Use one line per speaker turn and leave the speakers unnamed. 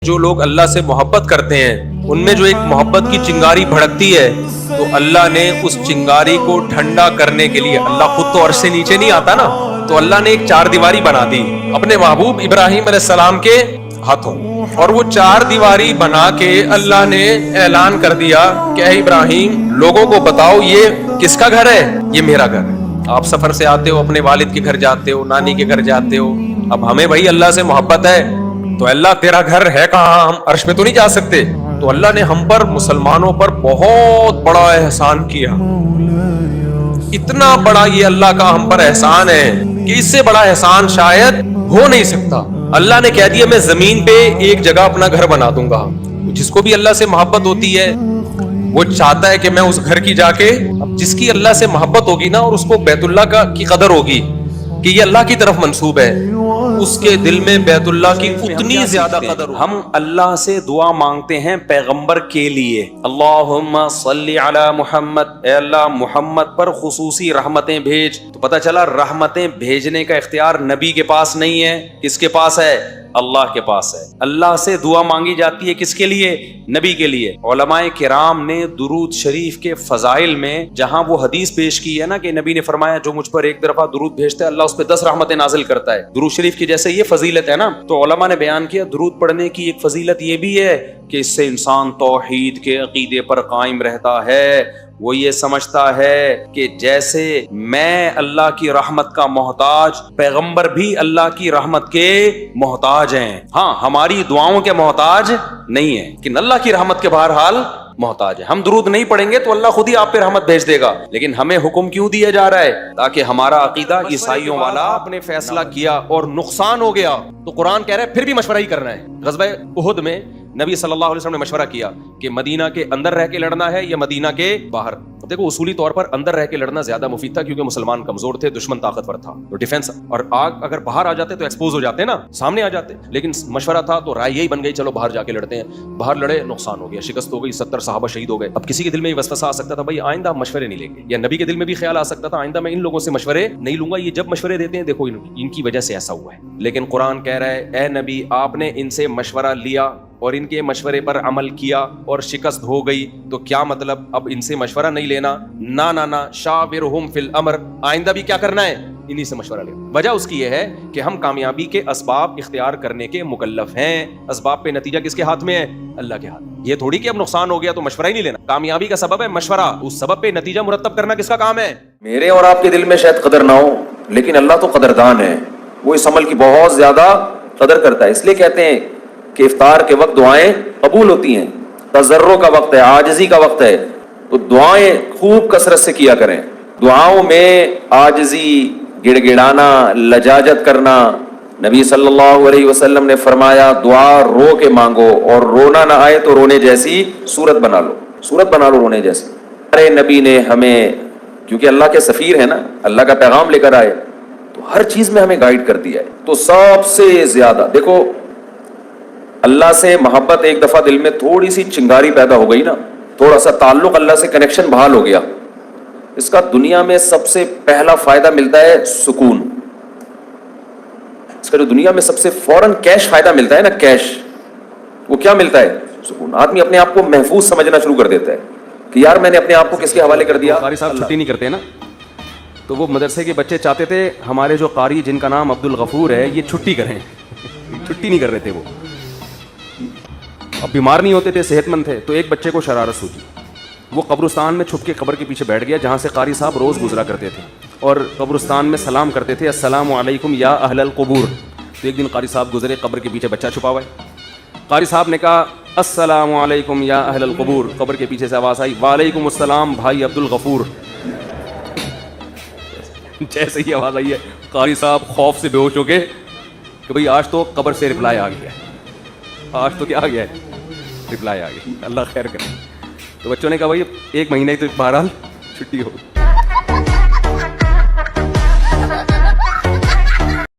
جو لوگ اللہ سے محبت کرتے ہیں ان میں جو ایک محبت کی چنگاری بھڑکتی ہے تو اللہ نے اس چنگاری کو ٹھنڈا کرنے کے لیے، اللہ خود تو عرش سے نیچے نہیں آتا نا، تو اللہ نے ایک چار دیواری بنا دی اپنے محبوب ابراہیم علیہ السلام کے ہاتھوں، اور وہ چار دیواری بنا کے اللہ نے اعلان کر دیا کہ اے ابراہیم لوگوں کو بتاؤ یہ کس کا گھر ہے، یہ میرا گھر ہے۔ آپ سفر سے آتے ہو، اپنے والد کے گھر جاتے ہو، نانی کے گھر جاتے ہو، اب ہمیں بھائی اللہ سے محبت ہے تو اللہ تیرا گھر ہے کہاں، ہم عرش پہ تو نہیں جا سکتے، تو اللہ نے ہم پر مسلمانوں پر بہت بڑا احسان کیا، اتنا بڑا یہ اللہ کا ہم پر احسان ہے کہ اس سے بڑا احسان شاید ہو نہیں سکتا۔ اللہ نے کہہ دیا میں زمین پہ ایک جگہ اپنا گھر بنا دوں گا۔ جس کو بھی اللہ سے محبت ہوتی ہے وہ چاہتا ہے کہ میں اس گھر کی جا کے، جس کی اللہ سے محبت ہوگی نا اور اس کو بیت اللہ کی قدر ہوگی کہ یہ اللہ کی طرف منسوب ہے، اس کے دل میں بیت اللہ کی اتنی زیادہ قدر ہو۔ ہم اللہ سے دعا مانگتے ہیں پیغمبر کے لیے، اللہم صلی علی محمد، اے اللہ محمد پر خصوصی رحمتیں بھیج، تو پتہ چلا رحمتیں بھیجنے کا اختیار نبی کے پاس نہیں ہے، کس کے پاس ہے؟ اللہ کے پاس ہے۔ اللہ سے دعا مانگی جاتی ہے کس کے لیے؟ نبی کے لیے۔ علماء کرام نے درود شریف کے فضائل میں جہاں وہ حدیث پیش کی ہے نا کہ نبی نے فرمایا جو مجھ پر ایک دفعہ درود بھیجتا ہے اللہ اس پہ 10 رحمتیں نازل کرتا ہے، درود شریف کی جیسے یہ فضیلت ہے نا، تو علماء نے بیان کیا درود پڑھنے کی ایک فضیلت یہ بھی ہے کہ اس سے انسان توحید کے عقیدے پر قائم رہتا ہے، وہ یہ سمجھتا ہے کہ جیسے میں اللہ کی رحمت کا محتاج، پیغمبر بھی اللہ کی رحمت کے محتاج ہیں، ہاں ہماری دعاؤں کے محتاج نہیں ہیں لیکن اللہ کی رحمت کے بہرحال محتاج ہے۔ ہم درود نہیں پڑھیں گے تو اللہ خود ہی آپ پہ رحمت بھیج دے گا، لیکن ہمیں حکم کیوں دیا جا رہا ہے؟ تاکہ ہمارا عقیدہ عیسائیوں والا، آپ نے فیصلہ کیا اور نقصان ہو گیا تو قرآن کہہ رہا ہے پھر بھی مشورہ ہی کرنا ہے۔ غزوہ احد میں نبی صلی اللہ علیہ وسلم نے مشورہ کیا کہ مدینہ کے اندر رہ کے لڑنا ہے یا مدینہ کے باہر۔ دیکھو اصولی طور پر اندر رہ کے لڑنا زیادہ مفید تھا کیونکہ مسلمان کمزور تھے، دشمن طاقتور تھا، تو ڈیفنس، اور آگ اگر باہر آ جاتے تو ایکسپوز ہو جاتے نا، سامنے آ جاتے، لیکن مشورہ تھا تو رائے یہی بن گئی چلو باہر جا کے لڑتے ہیں۔ باہر لڑے، نقصان ہو گیا، شکست ہو گئی، 70 صحابہ شہید ہو گئے۔ اب کسی کے دل میں یہ وسوسہ آ سکتا تھا بھائی آئندہ ہم مشورے نہیں لیں گے، یا نبی کے دل میں بھی خیال آ سکتا تھا آئندہ میں ان لوگوں سے مشورے نہیں لوں گا، یہ جب مشورے دیتے ہیں دیکھو ان کی وجہ سے ایسا ہوا ہے۔ لیکن قرآن کہہ رہا ہے اے نبی آپ نے ان سے مشورہ لیا اور ان کے مشورے پر عمل کیا اور شکست ہو گئی، تو کیا مطلب اب ان سے مشورہ نہیں لینا؟ نہ شاورہم فی الامر، آئندہ بھی کیا کرنا ہے؟ انہی سے مشورہ لینا۔ وجہ اس کی یہ ہے کہ ہم کامیابی کے اسباب اختیار کرنے کے مکلف ہیں، اسباب پہ نتیجہ کس کے ہاتھ میں ہے؟ اللہ کے ہاتھ۔ یہ تھوڑی کہ اب نقصان ہو گیا تو مشورہ ہی نہیں لینا، کامیابی کا سبب ہے مشورہ، اس سبب پہ نتیجہ مرتب کرنا کس کا کام ہے؟
میرے اور آپ کے دل میں شاید قدر نہ ہو لیکن اللہ تو قدردان ہے، وہ اس عمل کی بہت زیادہ قدر کرتا ہے۔ اس لیے کہتے ہیں کہ افطار کے وقت دعائیں قبول ہوتی ہیں، تضرع کا وقت ہے، عاجزی کا وقت ہے، تو دعائیں خوب کثرت سے کیا کریں۔ دعاؤں میں عاجزی، گڑ گڑانا، لجاجت کرنا، نبی صلی اللہ علیہ وسلم نے فرمایا دعا رو کے مانگو اور رونا نہ آئے تو رونے جیسی صورت بنا لو، صورت بنا لو رونے جیسی۔ ہمارے نبی نے ہمیں، کیونکہ اللہ کے سفیر ہیں نا، اللہ کا پیغام لے کر آئے تو ہر چیز میں ہمیں گائیڈ کر دیا ہے۔ تو سب سے زیادہ دیکھو اللہ سے محبت، ایک دفعہ دل میں تھوڑی سی چنگاری پیدا ہو گئی نا، تھوڑا سا تعلق اللہ سے کنیکشن بحال ہو گیا، اس کا دنیا میں سب سے پہلا فائدہ ملتا ہے سکون۔ اس کا جو دنیا میں سب سے فوراً کیش فائدہ ملتا ہے نا، کیش، وہ کیا ملتا ہے؟ سکون۔ آدمی اپنے آپ کو محفوظ سمجھنا شروع کر دیتا ہے کہ یار میں نے اپنے آپ کو کس کے حوالے کر دیا؟
قاری صاحب چھٹی نہیں کرتے نا، تو وہ مدرسے کے بچے چاہتے تھے ہمارے جو قاری جن کا نام عبد الغفور ہے یہ چھٹی کریں، چھٹی نہیں کر رہے تھے، وہ اب بیمار نہیں ہوتے تھے، صحت مند تھے، تو ایک بچے کو شرارت سوچی، وہ قبرستان میں چھپ کے قبر کے پیچھے بیٹھ گیا جہاں سے قاری صاحب روز گزرا کرتے تھے اور قبرستان میں سلام کرتے تھے السلام علیکم یا اہل القبور۔ تو ایک دن قاری صاحب گزرے، قبر کے پیچھے بچہ چھپا ہوا ہے، قاری صاحب نے کہا السلام علیکم یا اہل القبور، قبر کے پیچھے سے آواز آئی وعلیکم السلام بھائی عبد الغفور۔ جیسے ہی آواز آئی ہے قاری صاحب خوف سے بے ہوش ہو گئے کہ بھئی آج تو قبر سے رپلائی آ گیا ہے، آج تو کیا آ گیا ہے؟ رپلائی آ گئی، اللہ خیر کرے۔ تو بچوں نے کہا بھائی 1 مہینے تو بہرحال چھٹی ہو گئی۔